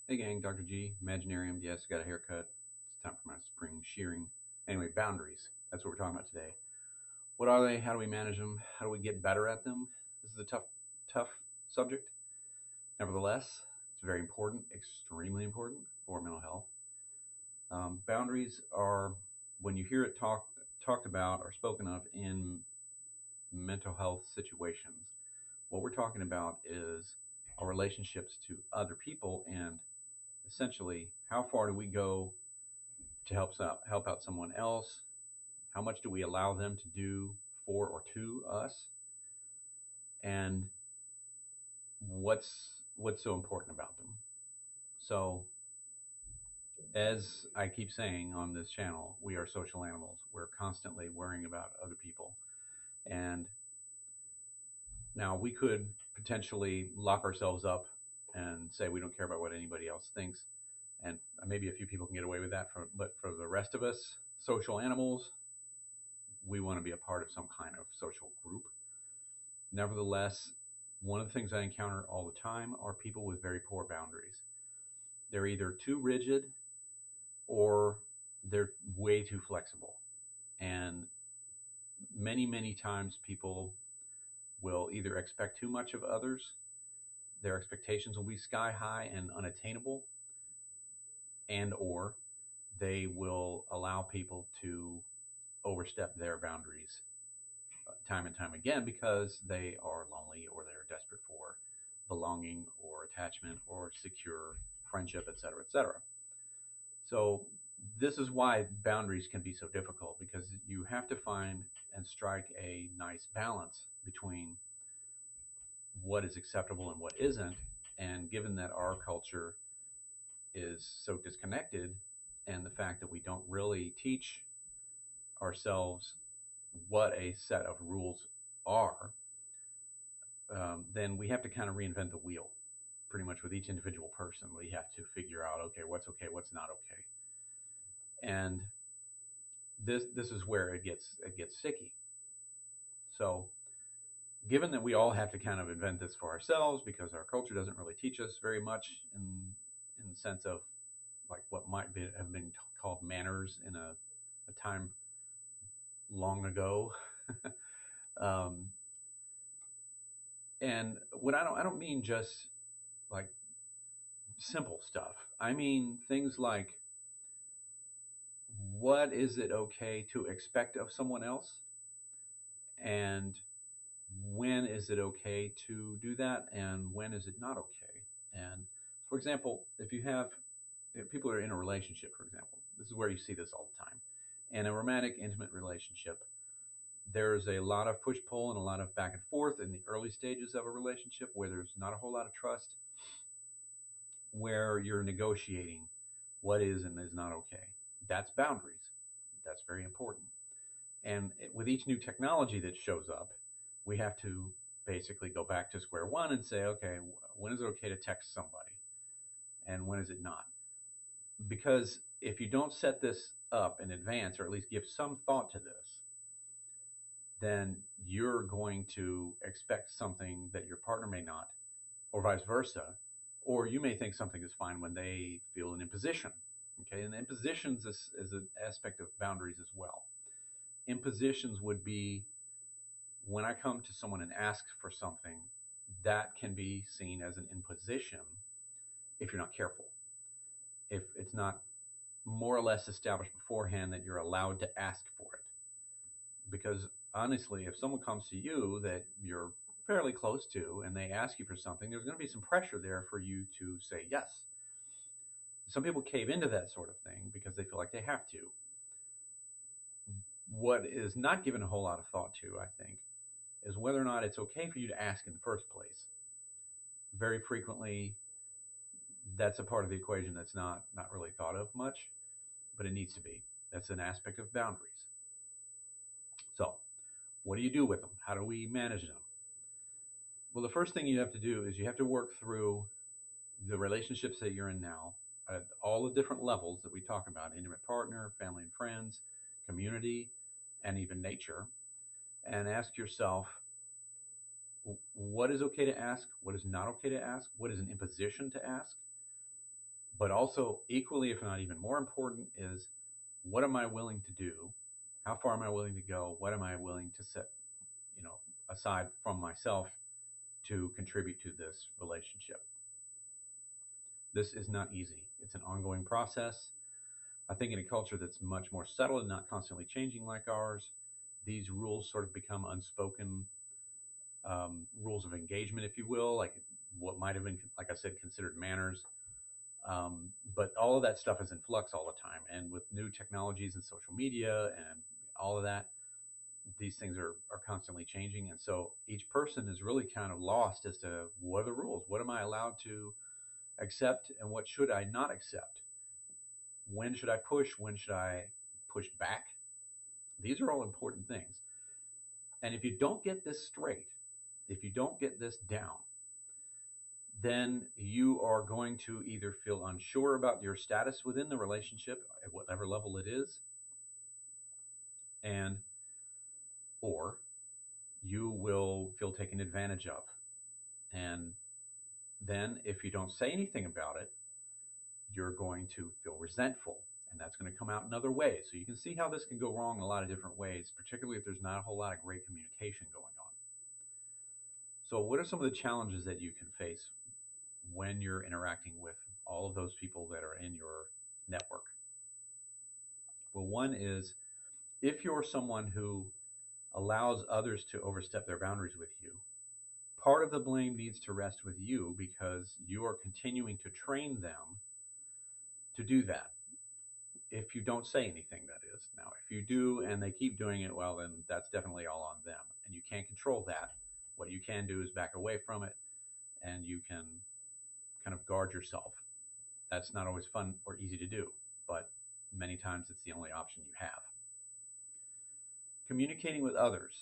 Hey gang, Dr. G, Imaginarium. Yes, got a haircut. It's time for my spring shearing. Anyway, boundaries. That's what we're talking about today. What are they? How do we manage them? How do we get better at them? This is a tough subject. Nevertheless, it's very important, extremely important for mental health. Boundaries are when you hear it talked about or spoken of in mental health situations. What we're talking about is our relationships to other people and essentially how far do we go to help out someone else? How much do we allow them to do for or to us? And what's so important about them? So, as I keep saying on this channel, we are social animals. We're constantly worrying about other people. And now we could potentially lock ourselves up and say we don't care about what anybody else thinks. And maybe a few people can get away with that, but for the rest of us, social animals, we want to be a part of some kind of social group. Nevertheless, one of the things I encounter all the time are people with very poor boundaries. They're either too rigid or they're way too flexible. And many times people will either expect too much of others, their expectations will be sky high and unattainable, and or they will allow people to overstep their boundaries time and time again because they are lonely or they're desperate for belonging or attachment or secure friendship, et cetera, et cetera. So this is why boundaries can be so difficult because you have to find and strike a nice balance between what is acceptable and what isn't. And given that our culture is so disconnected, and the fact that we don't really teach ourselves what a set of rules are, then we have to kind of reinvent the wheel pretty much with each individual person. We have to figure out, okay, what's not okay. And this is where it gets sticky. So given that we all have to kind of invent this for ourselves because our culture doesn't really teach us very much in the sense of like what have been called manners in a time long ago. um, and what I don't mean just like simple stuff. I mean things like what is it okay to expect of someone else, and when is it okay to do that, and when is it not okay. And for example, if people are in a relationship, for example, this is where you see this all the time. In a romantic, intimate relationship, there's a lot of push pull and a lot of back and forth in the early stages of a relationship where there's not a whole lot of trust, where you're negotiating what is and is not okay. That's boundaries. That's very important. And with each new technology that shows up, we have to basically go back to square one and say, okay, when is it okay to text somebody? And when is it not? Because if you don't set this up in advance, or at least give some thought to this, then you're going to expect something that your partner may not, or vice versa. Or you may think something is fine when they feel an imposition. Okay, and impositions is an aspect of boundaries as well. Impositions would be when I come to someone and ask for something, that can be seen as an imposition if you're not careful. If it's not more or less established beforehand that you're allowed to ask for it. Because honestly, if someone comes to you that you're fairly close to and they ask you for something, there's going to be some pressure there for you to say yes. Some people cave into that sort of thing because they feel like they have to. What is not given a whole lot of thought to, I think, is whether or not it's okay for you to ask in the first place. Very frequently, that's a part of the equation that's not really thought of much, but it needs to be. That's an aspect of boundaries. So, what do you do with them? How do we manage them? Well, the first thing you have to do is you have to work through the relationships that you're in now at all the different levels that we talk about: intimate partner, family and friends, community, and even nature. And ask yourself what is okay to ask, what is not okay to ask, what is an imposition to ask, But also, equally, if not even more important, is what am I willing to do? How far am I willing to go? What am I willing to set, you know, aside from myself to contribute to this relationship? This is not easy. It's an ongoing process. I think in a culture that's much more settled and not constantly changing like ours, these rules sort of become unspoken rules of engagement, if you will, like what might have been, like I said, considered manners. But all of that stuff is in flux all the time. And with new technologies and social media and all of that, these things are constantly changing. And so each person is really kind of lost as to what are the rules? What am I allowed to accept and what should I not accept? When should I push? When should I push back? These are all important things. And if you don't get this straight, if you don't get this down, then you are going to either feel unsure about your status within the relationship at whatever level it is, and or you will feel taken advantage of. And then if you don't say anything about it, you're going to feel resentful. And that's going to come out in other ways. So you can see how this can go wrong in a lot of different ways, particularly if there's not a whole lot of great communication going on. So, what are some of the challenges that you can face when you're interacting with all of those people that are in your network? Well, one is if you're someone who allows others to overstep their boundaries with you, part of the blame needs to rest with you because you are continuing to train them to do that. If you don't say anything, that is. Now, if you do and they keep doing it, well, then that's definitely all on them. And you can't control that. What you can do is back away from it and you can kind of guard yourself. That's not always fun or easy to do, but many times it's the only option you have. Communicating with others.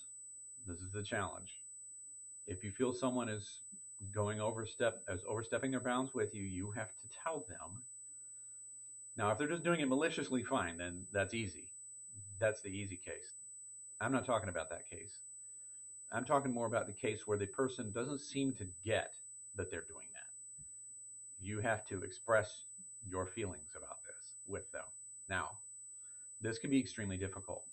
This is the challenge. If you feel someone is overstepping their bounds with you, you have to tell them. Now, if they're just doing it maliciously, fine, then that's easy. That's the easy case. I'm not talking about that case. I'm talking more about the case where the person doesn't seem to get that they're doing that. You have to express your feelings about this with them. Now, this can be extremely difficult.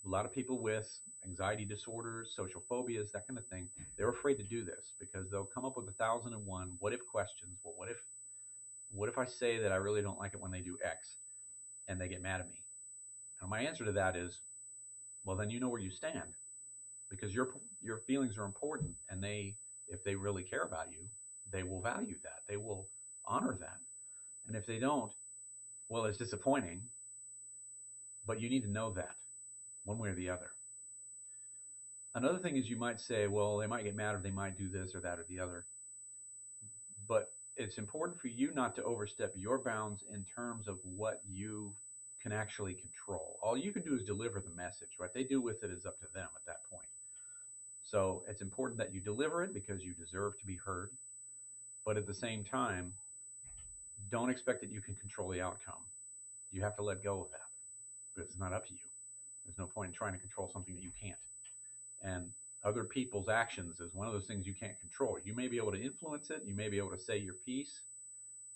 A lot of people with anxiety disorders, social phobias, that kind of thing, they're afraid to do this because they'll come up with 1,001 what if questions. Well, what if I say that I really don't like it when they do X and they get mad at me? And my answer to that is, well, then you know where you stand because your feelings are important, and if they really care about you, they will value that. They will honor that. And if they don't, well, it's disappointing, but you need to know that one way or the other. Another thing is you might say, well, they might get mad or they might do this or that or the other. But it's important for you not to overstep your bounds in terms of what you can actually control. All you can do is deliver the message. What they do with it is up to them at that point. So it's important that you deliver it because you deserve to be heard. But at the same time, don't expect that you can control the outcome. You have to let go of that because it's not up to you. There's no point in trying to control something that you can't. And other people's actions is one of those things you can't control. You may be able to influence it, you may be able to say your piece,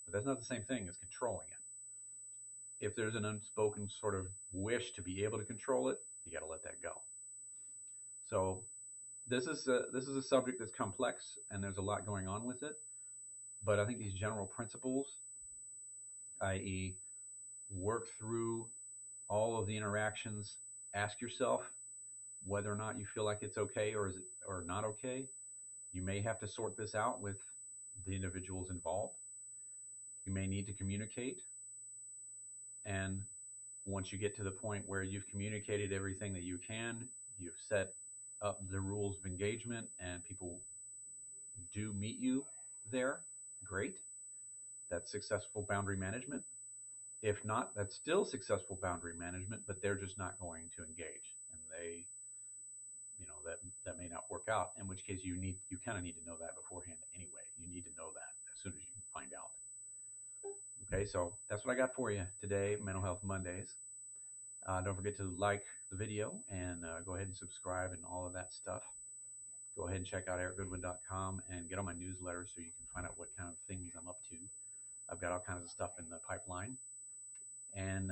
but that's not the same thing as controlling it. If there's an unspoken sort of wish to be able to control it, you got to let that go. So this is a subject that's complex and there's a lot going on with it. But I think these general principles, i.e., work through all of the interactions, ask yourself whether or not you feel like it's okay or is it or not okay. You may have to sort this out with the individuals involved. You may need to communicate. And once you get to the point where you've communicated everything that you can, you've set up the rules of engagement, and people do meet you there, great. That's successful boundary management. If not, that's still successful boundary management, but they're just not going to engage. And that may not work out, in which case you kind of need to know that beforehand anyway. You need to know that as soon as you find out. Okay, so that's what I got for you today, Mental Health Mondays. Don't forget to like the video and go ahead and subscribe and all of that stuff. Go ahead and check out ericgoodwyn.com and get on my newsletter so you can find out what kind of things I'm up to. I've got all kinds of stuff in the pipeline. And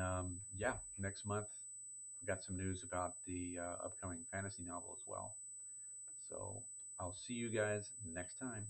yeah, next month we've got some news about the upcoming fantasy novel as well. So I'll see you guys next time.